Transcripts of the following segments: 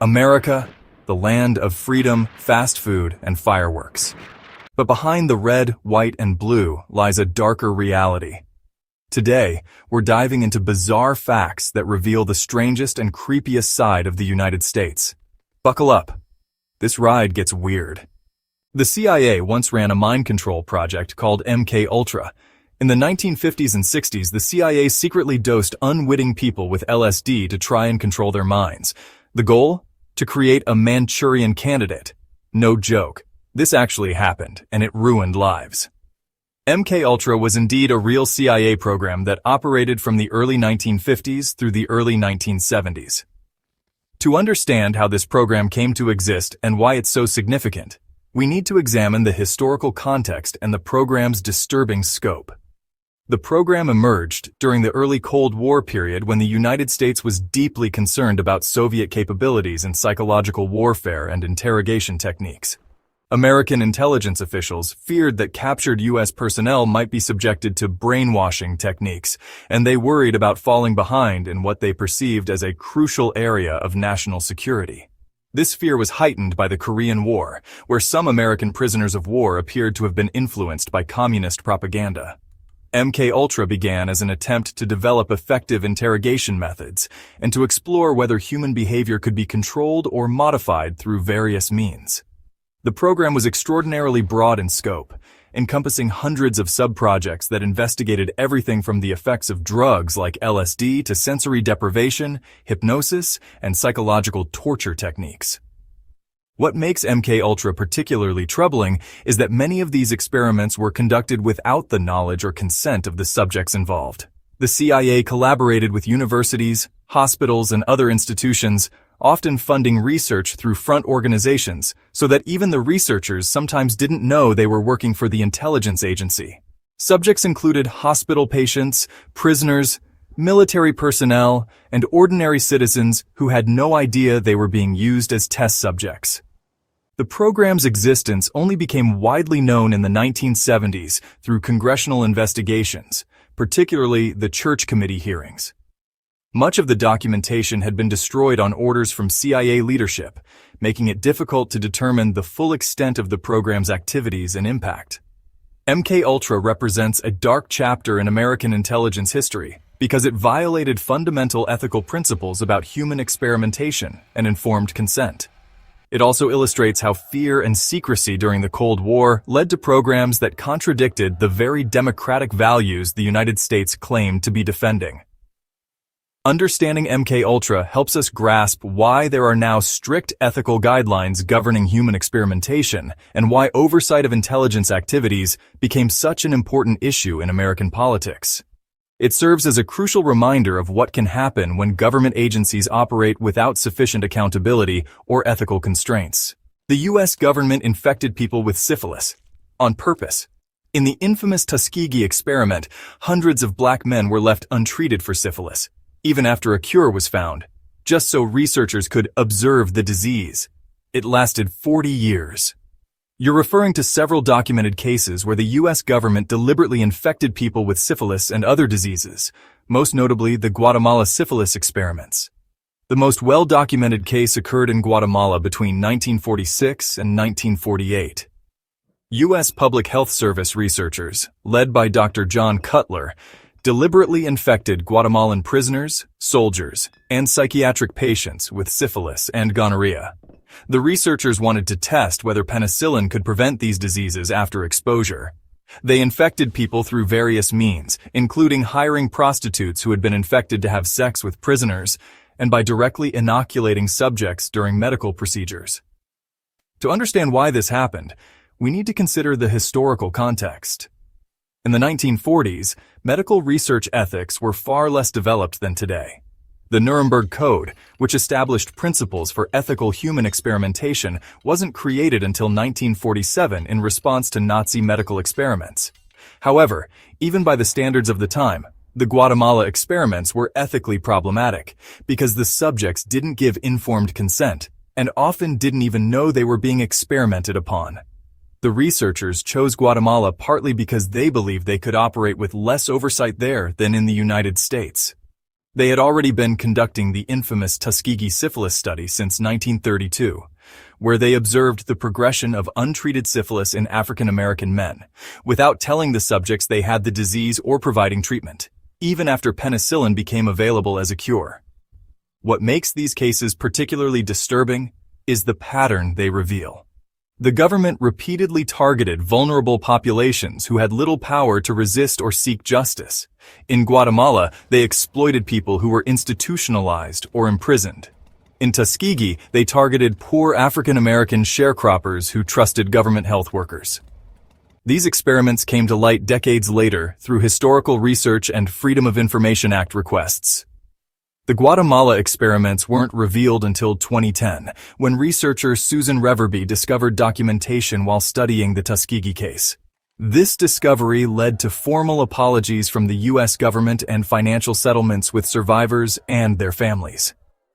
America, the land of freedom, fast food, and fireworks. But behind the red, white, and blue lies a darker reality. Today, we're diving into bizarre facts that reveal the strangest and creepiest side of the United States. Buckle up. This ride gets weird. The CIA once ran a mind control project called MK Ultra. In the 1950s and 60s, the CIA secretly dosed unwitting people with LSD to try and control their minds. The goal? To create a Manchurian candidate. No joke. This actually happened, and it ruined lives. MK Ultra was indeed a real CIA program that operated from the early 1950s through the early 1970s. To understand how this program came to exist and why it's so significant, we need to examine the historical context and the program's disturbing scope. The program emerged during the early Cold War period when the United States was deeply concerned about Soviet capabilities in psychological warfare and interrogation techniques. American intelligence officials feared that captured U.S. personnel might be subjected to brainwashing techniques, and they worried about falling behind in what they perceived as a crucial area of national security. This fear was heightened by the Korean War, where some American prisoners of war appeared to have been influenced by communist propaganda. MK Ultra began as an attempt to develop effective interrogation methods and to explore whether human behavior could be controlled or modified through various means. The program was extraordinarily broad in scope, encompassing hundreds of sub-projects that investigated everything from the effects of drugs like LSD to sensory deprivation, hypnosis, and psychological torture techniques. What makes MK Ultra particularly troubling is that many of these experiments were conducted without the knowledge or consent of the subjects involved. The CIA collaborated with universities, hospitals, and other institutions, often funding research through front organizations, so that even the researchers sometimes didn't know they were working for the intelligence agency. Subjects included hospital patients, prisoners, military personnel, and ordinary citizens who had no idea they were being used as test subjects. The program's existence only became widely known in the 1970s through congressional investigations, particularly the Church Committee hearings. Much of the documentation had been destroyed on orders from CIA leadership, making it difficult to determine the full extent of the program's activities and impact. MK Ultra represents a dark chapter in American intelligence history because it violated fundamental ethical principles about human experimentation and informed consent. It also illustrates how fear and secrecy during the Cold War led to programs that contradicted the very democratic values the United States claimed to be defending. Understanding MK Ultra helps us grasp why there are now strict ethical guidelines governing human experimentation and why oversight of intelligence activities became such an important issue in American politics. It serves as a crucial reminder of what can happen when government agencies operate without sufficient accountability or ethical constraints. The U.S. government infected people with syphilis on purpose. In the infamous Tuskegee experiment, hundreds of black men were left untreated for syphilis, even after a cure was found, just so researchers could observe the disease. It lasted 40 years. You're referring to several documented cases where the U.S. government deliberately infected people with syphilis and other diseases, most notably the Guatemala syphilis experiments. The most well-documented case occurred in Guatemala between 1946 and 1948. U.S. Public Health Service researchers, led by Dr. John Cutler, deliberately infected Guatemalan prisoners, soldiers, and psychiatric patients with syphilis and gonorrhea. The researchers wanted to test whether penicillin could prevent these diseases after exposure. They infected people through various means, including hiring prostitutes who had been infected to have sex with prisoners, and by directly inoculating subjects during medical procedures. To understand why this happened, we need to consider the historical context. In the 1940s, medical research ethics were far less developed than today. The Nuremberg Code, which established principles for ethical human experimentation, wasn't created until 1947 in response to Nazi medical experiments. However, even by the standards of the time, the Guatemala experiments were ethically problematic because the subjects didn't give informed consent and often didn't even know they were being experimented upon. The researchers chose Guatemala partly because they believed they could operate with less oversight there than in the United States. They had already been conducting the infamous Tuskegee syphilis study since 1932, where they observed the progression of untreated syphilis in African American men, without telling the subjects they had the disease or providing treatment, even after penicillin became available as a cure. What makes these cases particularly disturbing is the pattern they reveal. The government repeatedly targeted vulnerable populations who had little power to resist or seek justice. In Guatemala, they exploited people who were institutionalized or imprisoned. In Tuskegee, they targeted poor African American sharecroppers who trusted government health workers. These experiments came to light decades later through historical research and Freedom of Information Act requests. The Guatemala experiments weren't revealed until 2010, when researcher Susan Reverby discovered documentation while studying the Tuskegee case. This discovery led to formal apologies from the U.S. government and financial settlements with survivors and their families.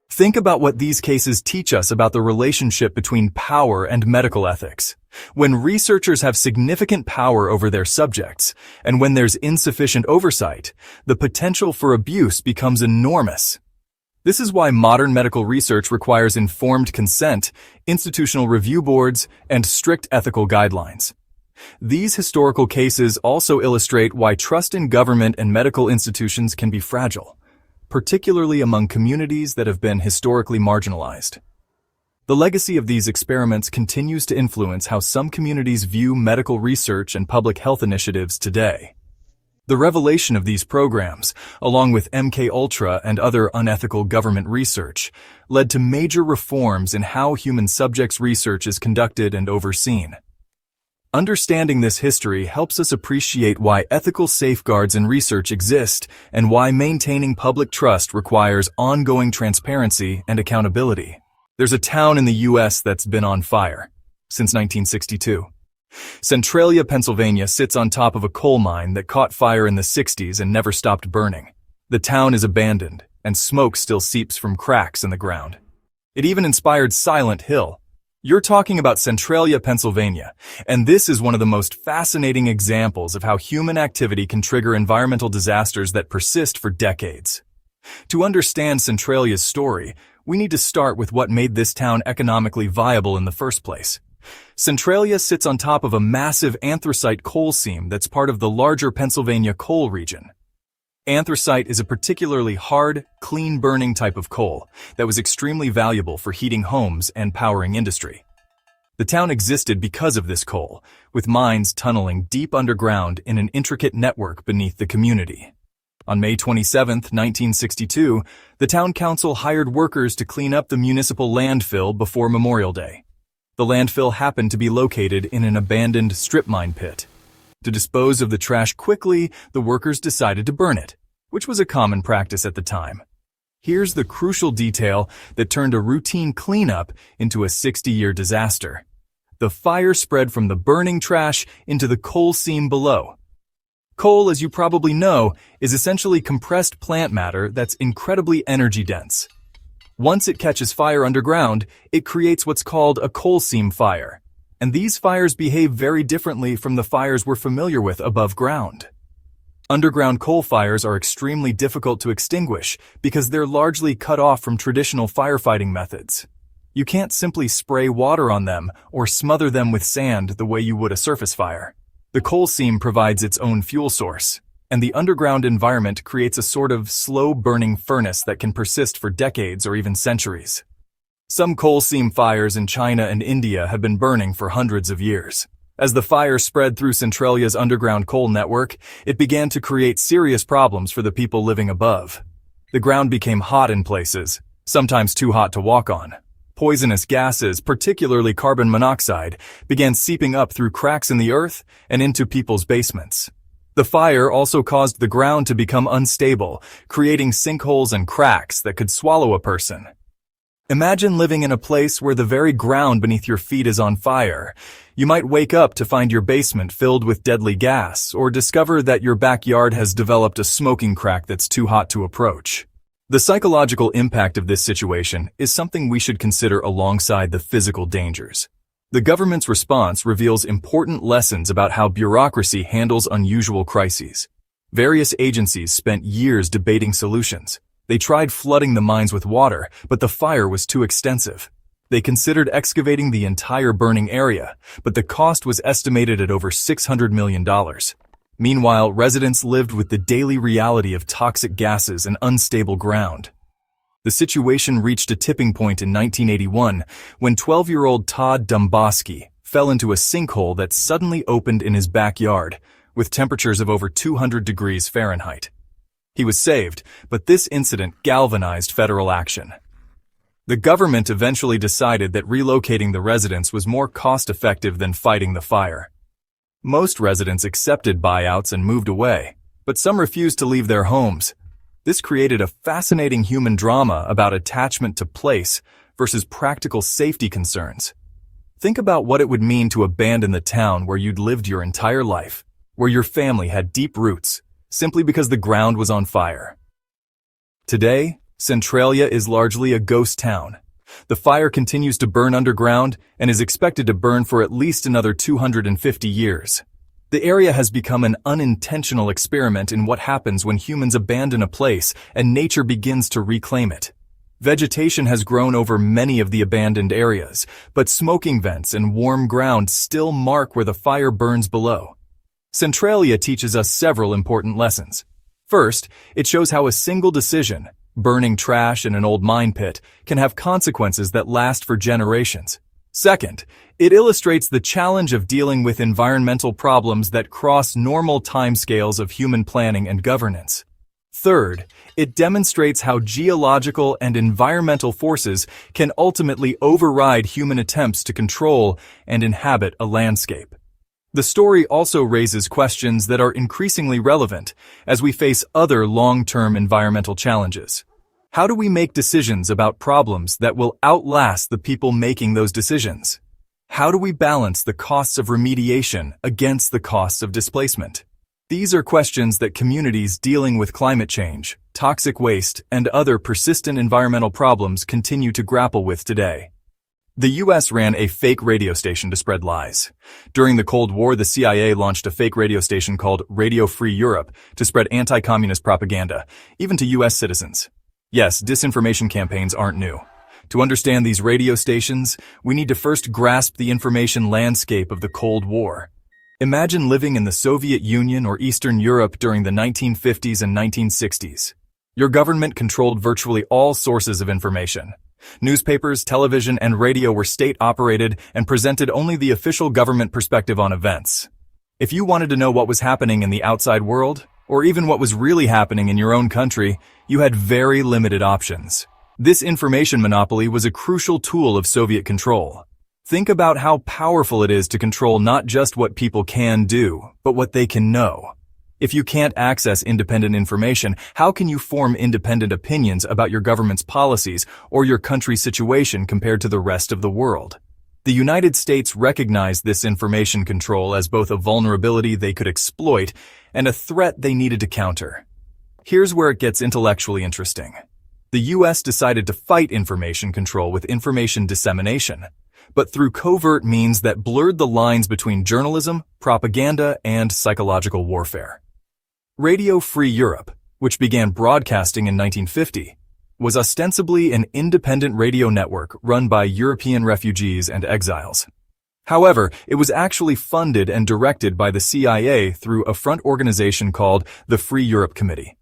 Think about what these cases teach us about the relationship between power and medical ethics. When researchers have significant power over their subjects, and when there's insufficient oversight, the potential for abuse becomes enormous. This is why modern medical research requires informed consent, institutional review boards, and strict ethical guidelines. These historical cases also illustrate why trust in government and medical institutions can be fragile, particularly among communities that have been historically marginalized. The legacy of these experiments continues to influence how some communities view medical research and public health initiatives today. The revelation of these programs, along with MKUltra and other unethical government research, led to major reforms in how human subjects research is conducted and overseen. Understanding this history helps us appreciate why ethical safeguards in research exist and why maintaining public trust requires ongoing transparency and accountability. There's a town in the U.S. that's been on fire since 1962. Centralia, Pennsylvania sits on top of a coal mine that caught fire in the 60s and never stopped burning. The town is abandoned, and smoke still seeps from cracks in the ground. It even inspired Silent Hill. You're talking about Centralia, Pennsylvania, and this is one of the most fascinating examples of how human activity can trigger environmental disasters that persist for decades. To understand Centralia's story, we need to start with what made this town economically viable in the first place. Centralia sits on top of a massive anthracite coal seam that's part of the larger Pennsylvania coal region. Anthracite is a particularly hard, clean-burning type of coal that was extremely valuable for heating homes and powering industry. The town existed because of this coal, with mines tunneling deep underground in an intricate network beneath the community. On May 27, 1962, the town council hired workers to clean up the municipal landfill before Memorial Day. The landfill happened to be located in an abandoned strip mine pit. To dispose of the trash quickly, the workers decided to burn it, which was a common practice at the time. Here's the crucial detail that turned a routine cleanup into a 60-year disaster. The fire spread from the burning trash into the coal seam below. Coal, as you probably know, is essentially compressed plant matter that's incredibly energy-dense. Once it catches fire underground, it creates what's called a coal seam fire. And these fires behave very differently from the fires we're familiar with above ground. Underground coal fires are extremely difficult to extinguish because they're largely cut off from traditional firefighting methods. You can't simply spray water on them or smother them with sand the way you would a surface fire. The coal seam provides its own fuel source, and the underground environment creates a sort of slow-burning furnace that can persist for decades or even centuries. Some coal seam fires in China and India have been burning for hundreds of years. As the fire spread through Centralia's underground coal network, it began to create serious problems for the people living above. The ground became hot in places, sometimes too hot to walk on. Poisonous gases, particularly carbon monoxide, began seeping up through cracks in the earth and into people's basements. The fire also caused the ground to become unstable, creating sinkholes and cracks that could swallow a person. Imagine living in a place where the very ground beneath your feet is on fire. You might wake up to find your basement filled with deadly gas, or discover that your backyard has developed a smoking crack that's too hot to approach. The psychological impact of this situation is something we should consider alongside the physical dangers. The government's response reveals important lessons about how bureaucracy handles unusual crises. Various agencies spent years debating solutions, They tried flooding the mines with water, but the fire was too extensive. They considered excavating the entire burning area, but the cost was estimated at over $600 million. Meanwhile, residents lived with the daily reality of toxic gases and unstable ground. The situation reached a tipping point in 1981 when 12-year-old Todd Domboski fell into a sinkhole that suddenly opened in his backyard, with temperatures of over 200 degrees Fahrenheit. He was saved, but this incident galvanized federal action. The government eventually decided that relocating the residents was more cost-effective than fighting the fire. Most residents accepted buyouts and moved away, but some refused to leave their homes. This created a fascinating human drama about attachment to place versus practical safety concerns. Think about what it would mean to abandon the town where you'd lived your entire life, where your family had deep roots, simply because the ground was on fire. Today, Centralia is largely a ghost town. The fire continues to burn underground and is expected to burn for at least another 250 years. The area has become an unintentional experiment in what happens when humans abandon a place and nature begins to reclaim it. Vegetation has grown over many of the abandoned areas, but smoking vents and warm ground still mark where the fire burns below. Centralia teaches us several important lessons. First, it shows how a single decision, burning trash in an old mine pit, can have consequences that last for generations. Second, it illustrates the challenge of dealing with environmental problems that cross normal timescales of human planning and governance. Third, it demonstrates how geological and environmental forces can ultimately override human attempts to control and inhabit a landscape. The story also raises questions that are increasingly relevant as we face other long-term environmental challenges. How do we make decisions about problems that will outlast the people making those decisions? How do we balance the costs of remediation against the costs of displacement? These are questions that communities dealing with climate change, toxic waste, and other persistent environmental problems continue to grapple with today. The U.S. ran a fake radio station to spread lies. During the Cold War, the CIA launched a fake radio station called Radio Free Europe to spread anti-communist propaganda, even to U.S. citizens. Yes, disinformation campaigns aren't new. To understand these radio stations, we need to first grasp the information landscape of the Cold War. Imagine living in the Soviet Union or Eastern Europe during the 1950s and 1960s. Your government controlled virtually all sources of information. Newspapers, television, and radio were state-operated and presented only the official government perspective on events. If you wanted to know what was happening in the outside world, or even what was really happening in your own country, you had very limited options. This information monopoly was a crucial tool of Soviet control. Think about how powerful it is to control not just what people can do, but what they can know. If you can't access independent information, how can you form independent opinions about your government's policies or your country's situation compared to the rest of the world? The United States recognized this information control as both a vulnerability they could exploit and a threat they needed to counter. Here's where it gets intellectually interesting. The U.S. decided to fight information control with information dissemination, but through covert means that blurred the lines between journalism, propaganda, and psychological warfare. Radio Free Europe, which began broadcasting in 1950, was ostensibly an independent radio network run by European refugees and exiles. However, it was actually funded and directed by the CIA through a front organization called the Free Europe Committee.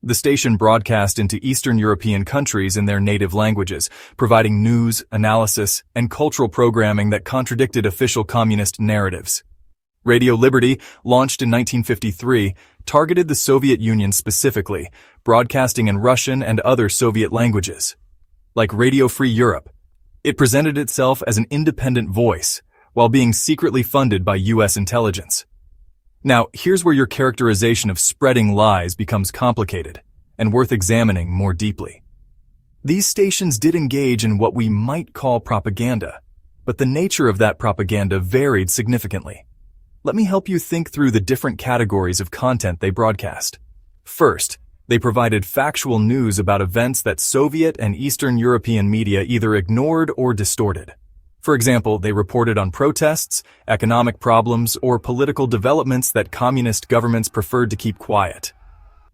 The station broadcast into Eastern European countries in their native languages, providing news, analysis, and cultural programming that contradicted official communist narratives. Radio Liberty, launched in 1953, targeted the Soviet Union specifically, broadcasting in Russian and other Soviet languages. Like Radio Free Europe, it presented itself as an independent voice, while being secretly funded by U.S. intelligence. Now, here's where your characterization of spreading lies becomes complicated and worth examining more deeply. These stations did engage in what we might call propaganda, but the nature of that propaganda varied significantly. Let me help you think through the different categories of content they broadcast. First, they provided factual news about events that Soviet and Eastern European media either ignored or distorted. For example, they reported on protests, economic problems, or political developments that communist governments preferred to keep quiet.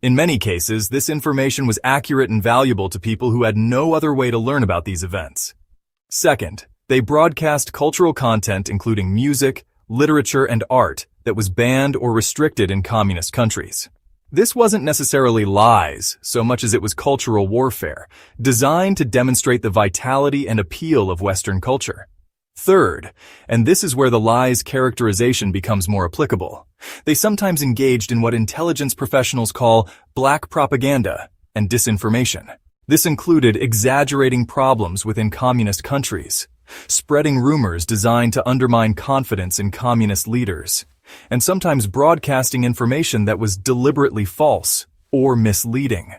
In many cases, this information was accurate and valuable to people who had no other way to learn about these events. Second, they broadcast cultural content including music, literature, and art that was banned or restricted in communist countries. This wasn't necessarily lies, so much as it was cultural warfare, designed to demonstrate the vitality and appeal of Western culture. Third, and this is where the lies characterization becomes more applicable, they sometimes engaged in what intelligence professionals call black propaganda and disinformation. This included exaggerating problems within communist countries, spreading rumors designed to undermine confidence in communist leaders, and sometimes broadcasting information that was deliberately false or misleading.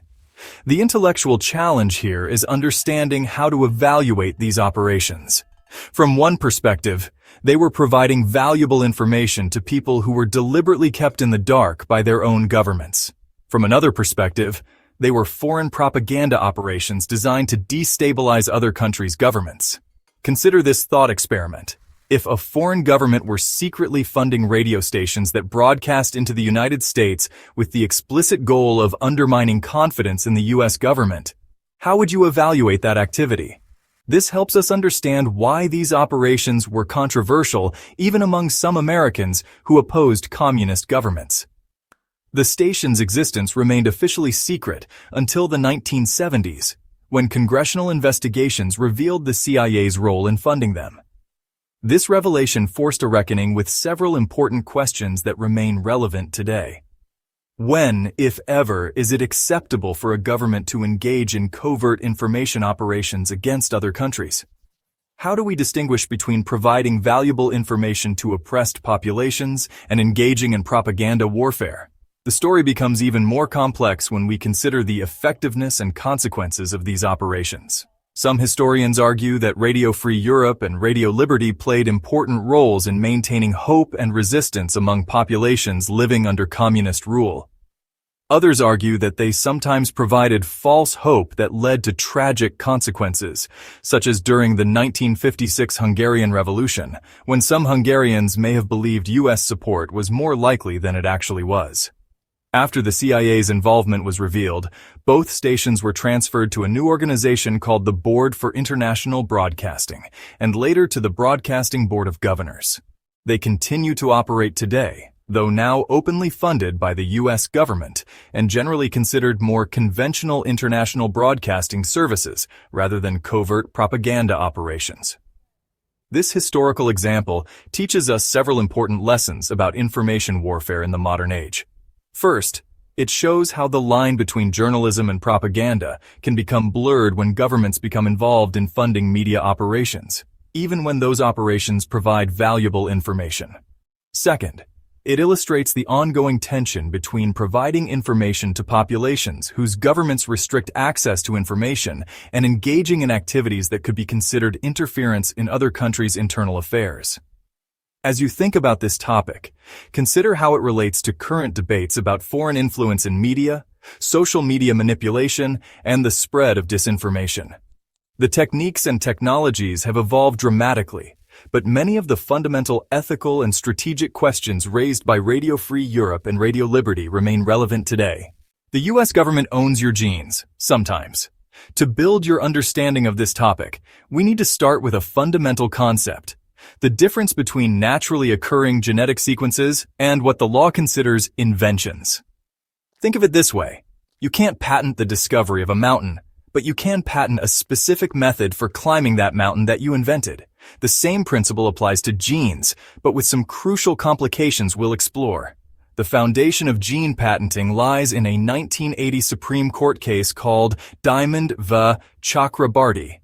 The intellectual challenge here is understanding how to evaluate these operations. From one perspective, they were providing valuable information to people who were deliberately kept in the dark by their own governments. From another perspective, they were foreign propaganda operations designed to destabilize other countries' governments. Consider this thought experiment. If a foreign government were secretly funding radio stations that broadcast into the United States with the explicit goal of undermining confidence in the U.S. government, how would you evaluate that activity? This helps us understand why these operations were controversial even among some Americans who opposed communist governments. The station's existence remained officially secret until the 1970s, when congressional investigations revealed the CIA's role in funding them. This revelation forced a reckoning with several important questions that remain relevant today. When, if ever, is it acceptable for a government to engage in covert information operations against other countries? How do we distinguish between providing valuable information to oppressed populations and engaging in propaganda warfare? The story becomes even more complex when we consider the effectiveness and consequences of these operations. Some historians argue that Radio Free Europe and Radio Liberty played important roles in maintaining hope and resistance among populations living under communist rule. Others argue that they sometimes provided false hope that led to tragic consequences, such as during the 1956 Hungarian Revolution, when some Hungarians may have believed U.S. support was more likely than it actually was. After the CIA's involvement was revealed, both stations were transferred to a new organization called the Board for International Broadcasting, and later to the Broadcasting Board of Governors. They continue to operate today, though now openly funded by the U.S. government and generally considered more conventional international broadcasting services rather than covert propaganda operations. This historical example teaches us several important lessons about information warfare in the modern age. First, it shows how the line between journalism and propaganda can become blurred when governments become involved in funding media operations, even when those operations provide valuable information. Second, it illustrates the ongoing tension between providing information to populations whose governments restrict access to information and engaging in activities that could be considered interference in other countries' internal affairs. As you think about this topic, consider how it relates to current debates about foreign influence in media, social media manipulation, and the spread of disinformation. The techniques and technologies have evolved dramatically, but many of the fundamental ethical and strategic questions raised by Radio Free Europe and Radio Liberty remain relevant today. The U.S. government owns your genes, sometimes. To build your understanding of this topic, we need to start with a fundamental concept: the difference between naturally occurring genetic sequences and what the law considers inventions. Think of it this way. You can't patent the discovery of a mountain, but you can patent a specific method for climbing that mountain that you invented. The same principle applies to genes, but with some crucial complications we'll explore. The foundation of gene patenting lies in a 1980 Supreme Court case called Diamond v. Chakrabarty.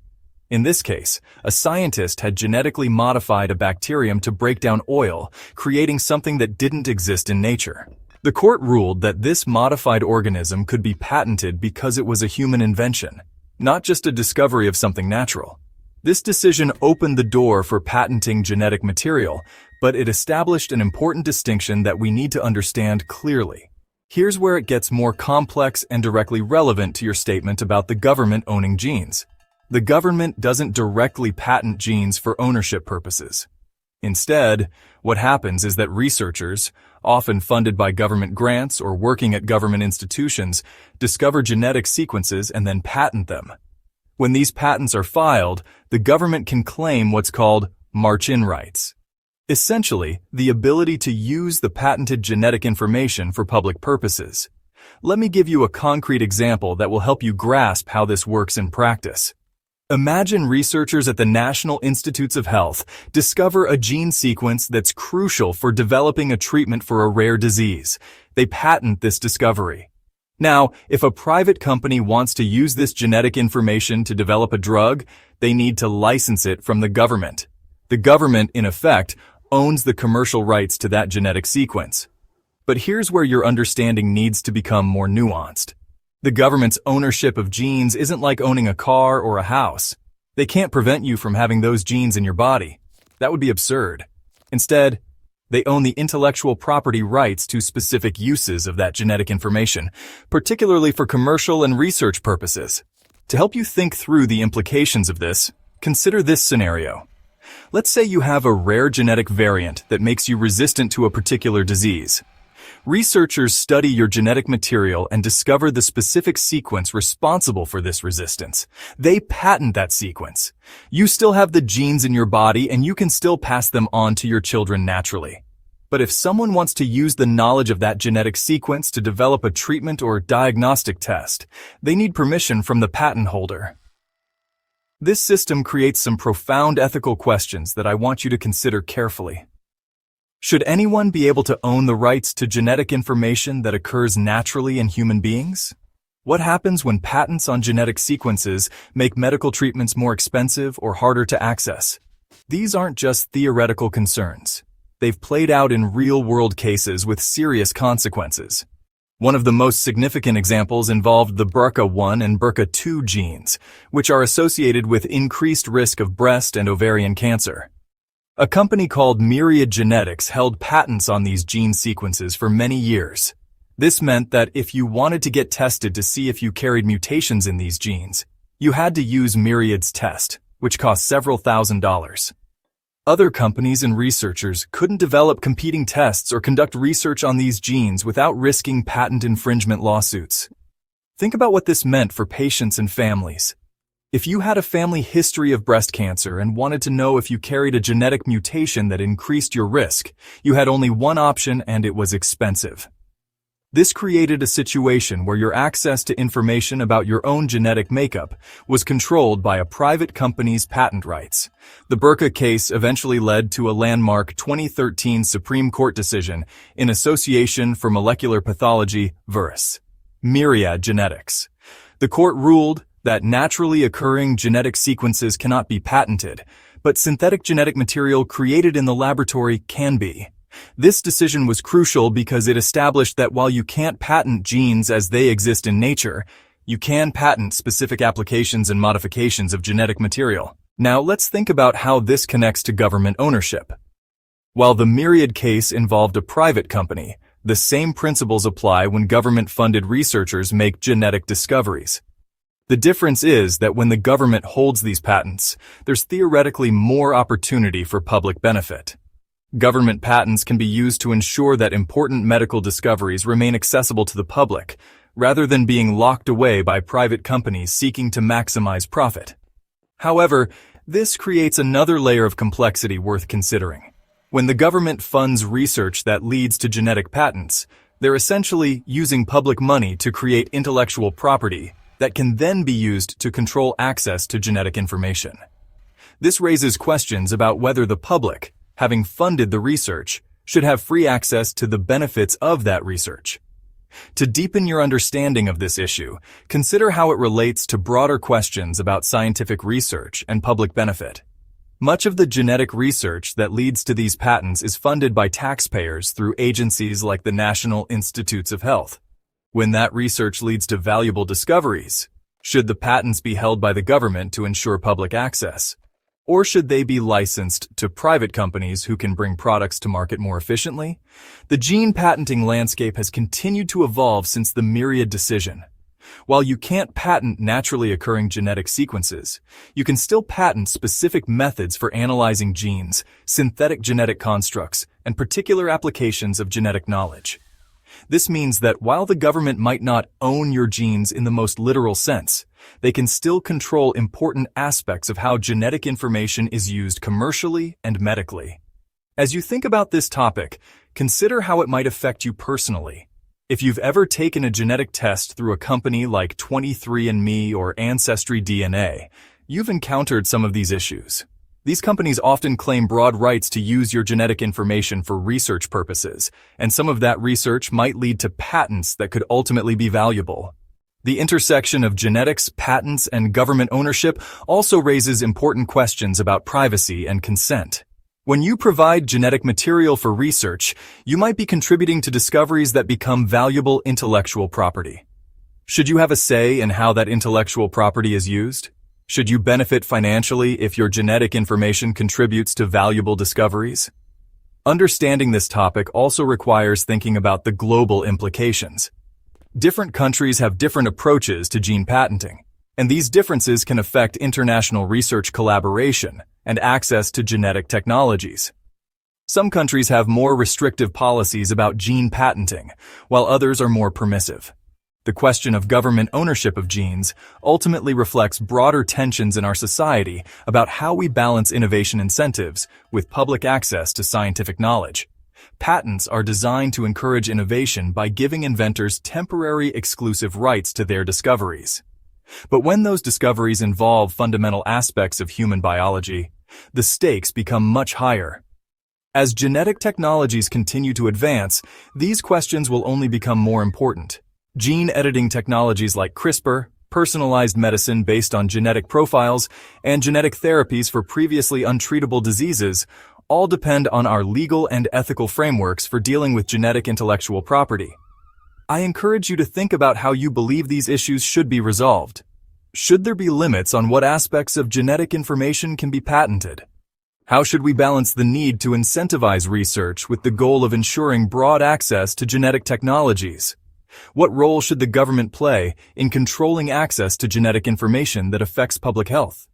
In this case, a scientist had genetically modified a bacterium to break down oil, creating something that didn't exist in nature. The court ruled that this modified organism could be patented because it was a human invention, not just a discovery of something natural. This decision opened the door for patenting genetic material, but it established an important distinction that we need to understand clearly. Here's where it gets more complex and directly relevant to your statement about the government owning genes. The government doesn't directly patent genes for ownership purposes. Instead, what happens is that researchers, often funded by government grants or working at government institutions, discover genetic sequences and then patent them. When these patents are filed, the government can claim what's called march-in rights. Essentially, the ability to use the patented genetic information for public purposes. Let me give you a concrete example that will help you grasp how this works in practice. Imagine researchers at the National Institutes of Health discover a gene sequence that's crucial for developing a treatment for a rare disease. They patent this discovery. Now, if a private company wants to use this genetic information to develop a drug, they need to license it from the government. The government, in effect, owns the commercial rights to that genetic sequence. But here's where your understanding needs to become more nuanced. The government's ownership of genes isn't like owning a car or a house. They can't prevent you from having those genes in your body. That would be absurd. Instead, they own the intellectual property rights to specific uses of that genetic information, particularly for commercial and research purposes. To help you think through the implications of this, consider this scenario. Let's say you have a rare genetic variant that makes you resistant to a particular disease. Researchers study your genetic material and discover the specific sequence responsible for this resistance. They patent that sequence. You still have the genes in your body and you can still pass them on to your children naturally. But if someone wants to use the knowledge of that genetic sequence to develop a treatment or diagnostic test, they need permission from the patent holder. This system creates some profound ethical questions that I want you to consider carefully. Should anyone be able to own the rights to genetic information that occurs naturally in human beings? What happens when patents on genetic sequences make medical treatments more expensive or harder to access? These aren't just theoretical concerns. They've played out in real-world cases with serious consequences. One of the most significant examples involved the BRCA1 and BRCA2 genes, which are associated with increased risk of breast and ovarian cancer. A company called Myriad Genetics held patents on these gene sequences for many years. This meant that if you wanted to get tested to see if you carried mutations in these genes, you had to use Myriad's test, which cost several $1,000s. Other companies and researchers couldn't develop competing tests or conduct research on these genes without risking patent infringement lawsuits. Think about what this meant for patients and families. If you had a family history of breast cancer and wanted to know if you carried a genetic mutation that increased your risk, you had only one option and it was expensive. This created a situation where your access to information about your own genetic makeup was controlled by a private company's patent rights. The BRCA case eventually led to a landmark 2013 Supreme Court decision in Association for Molecular Pathology vs. Myriad Genetics. The court ruled that naturally occurring genetic sequences cannot be patented, but synthetic genetic material created in the laboratory can be. This decision was crucial because it established that while you can't patent genes as they exist in nature, you can patent specific applications and modifications of genetic material. Now let's think about how this connects to government ownership. While the Myriad case involved a private company, the same principles apply when government-funded researchers make genetic discoveries. The difference is that when the government holds these patents, there's theoretically more opportunity for public benefit. Government patents can be used to ensure that important medical discoveries remain accessible to the public, rather than being locked away by private companies seeking to maximize profit. However, this creates another layer of complexity worth considering. When the government funds research that leads to genetic patents, they're essentially using public money to create intellectual property that can then be used to control access to genetic information. This raises questions about whether the public, having funded the research, should have free access to the benefits of that research. To deepen your understanding of this issue, consider how it relates to broader questions about scientific research and public benefit. Much of the genetic research that leads to these patents is funded by taxpayers through agencies like the National Institutes of Health. When that research leads to valuable discoveries, should the patents be held by the government to ensure public access? Or should they be licensed to private companies who can bring products to market more efficiently? The gene patenting landscape has continued to evolve since the Myriad decision. While you can't patent naturally occurring genetic sequences, you can still patent specific methods for analyzing genes, synthetic genetic constructs, and particular applications of genetic knowledge. This means that while the government might not own your genes in the most literal sense, they can still control important aspects of how genetic information is used commercially and medically. As you think about this topic, consider how it might affect you personally. If you've ever taken a genetic test through a company like 23andMe or Ancestry DNA, you've encountered some of these issues. These companies often claim broad rights to use your genetic information for research purposes, and some of that research might lead to patents that could ultimately be valuable. The intersection of genetics, patents, and government ownership also raises important questions about privacy and consent. When you provide genetic material for research, you might be contributing to discoveries that become valuable intellectual property. Should you have a say in how that intellectual property is used? Should you benefit financially if your genetic information contributes to valuable discoveries? Understanding this topic also requires thinking about the global implications. Different countries have different approaches to gene patenting, and these differences can affect international research collaboration and access to genetic technologies. Some countries have more restrictive policies about gene patenting, while others are more permissive. The question of government ownership of genes ultimately reflects broader tensions in our society about how we balance innovation incentives with public access to scientific knowledge. Patents are designed to encourage innovation by giving inventors temporary exclusive rights to their discoveries. But when those discoveries involve fundamental aspects of human biology, the stakes become much higher. As genetic technologies continue to advance, these questions will only become more important. Gene editing technologies like CRISPR, personalized medicine based on genetic profiles, and genetic therapies for previously untreatable diseases all depend on our legal and ethical frameworks for dealing with genetic intellectual property. I encourage you to think about how you believe these issues should be resolved. Should there be limits on what aspects of genetic information can be patented? How should we balance the need to incentivize research with the goal of ensuring broad access to genetic technologies? What role should the government play in controlling access to genetic information that affects public health?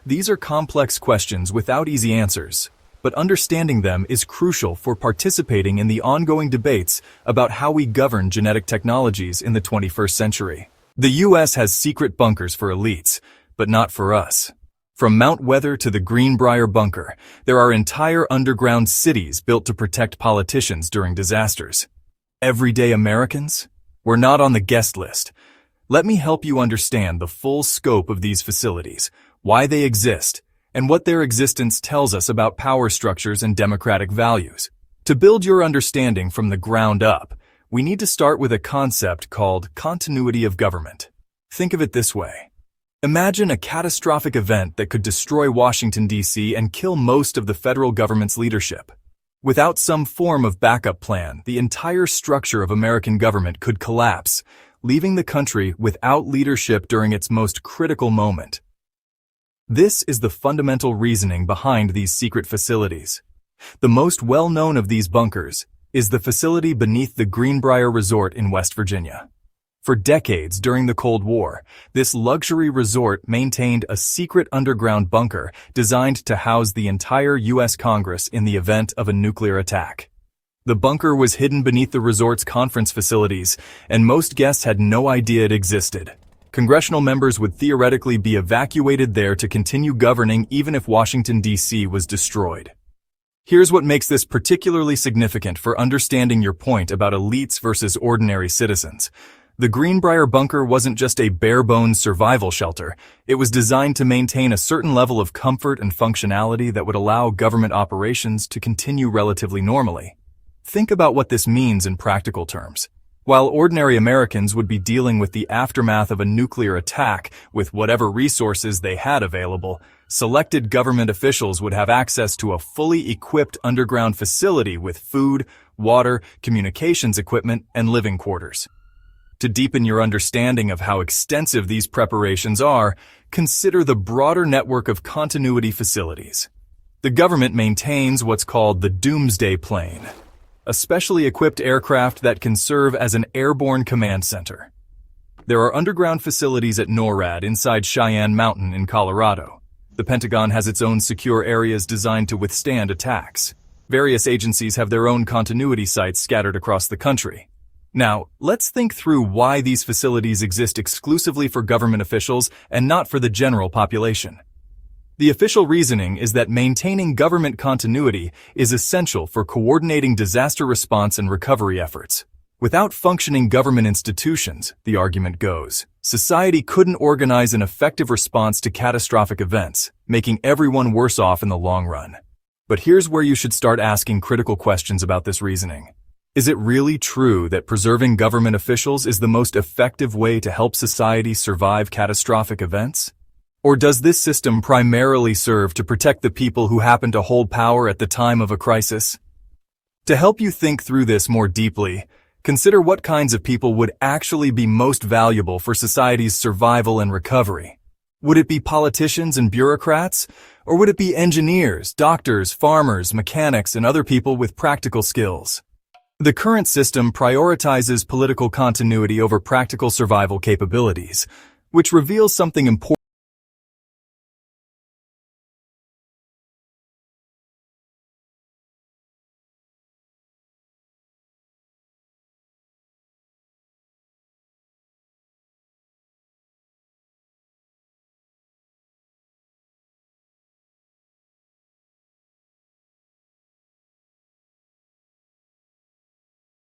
These are complex questions without easy answers, but understanding them is crucial for participating in the ongoing debates about how we govern genetic technologies in the 21st century. The U.S. has secret bunkers for elites, but not for us. From Mount Weather to the Greenbrier Bunker, there are entire underground cities built to protect politicians during disasters. Everyday Americans? We're not on the guest list. Let me help you understand the full scope of these facilities, why they exist, and what their existence tells us about power structures and democratic values. To build your understanding from the ground up, we need to start with a concept called continuity of government. Think of it this way. Imagine a catastrophic event that could destroy Washington, D.C. and kill most of the federal government's leadership. Without some form of backup plan, the entire structure of American government could collapse, leaving the country without leadership during its most critical moment. This is the fundamental reasoning behind these secret facilities. The most well-known of these bunkers is the facility beneath the Greenbrier Resort in West Virginia. For decades during the Cold War, this luxury resort maintained a secret underground bunker designed to house the entire U.S. Congress in the event of a nuclear attack. The bunker was hidden beneath the resort's conference facilities, and most guests had no idea it existed. Congressional members would theoretically be evacuated there to continue governing even if Washington, D.C. was destroyed. Here's what makes this particularly significant for understanding your point about elites versus ordinary citizens. The Greenbrier Bunker wasn't just a bare-bones survival shelter. It was designed to maintain a certain level of comfort and functionality that would allow government operations to continue relatively normally. Think about what this means in practical terms. While ordinary Americans would be dealing with the aftermath of a nuclear attack with whatever resources they had available, selected government officials would have access to a fully equipped underground facility with food, water, communications equipment, and living quarters. To deepen your understanding of how extensive these preparations are, consider the broader network of continuity facilities. The government maintains what's called the Doomsday Plane, a specially equipped aircraft that can serve as an airborne command center. There are underground facilities at NORAD inside Cheyenne Mountain in Colorado. The Pentagon has its own secure areas designed to withstand attacks. Various agencies have their own continuity sites scattered across the country. Now, let's think through why these facilities exist exclusively for government officials and not for the general population. The official reasoning is that maintaining government continuity is essential for coordinating disaster response and recovery efforts. Without functioning government institutions, the argument goes, society couldn't organize an effective response to catastrophic events, making everyone worse off in the long run. But here's where you should start asking critical questions about this reasoning. Is it really true that preserving government officials is the most effective way to help society survive catastrophic events? Or does this system primarily serve to protect the people who happen to hold power at the time of a crisis? To help you think through this more deeply, consider what kinds of people would actually be most valuable for society's survival and recovery. Would it be politicians and bureaucrats? Or would it be engineers, doctors, farmers, mechanics, and other people with practical skills? The current system prioritizes political continuity over practical survival capabilities, which reveals something important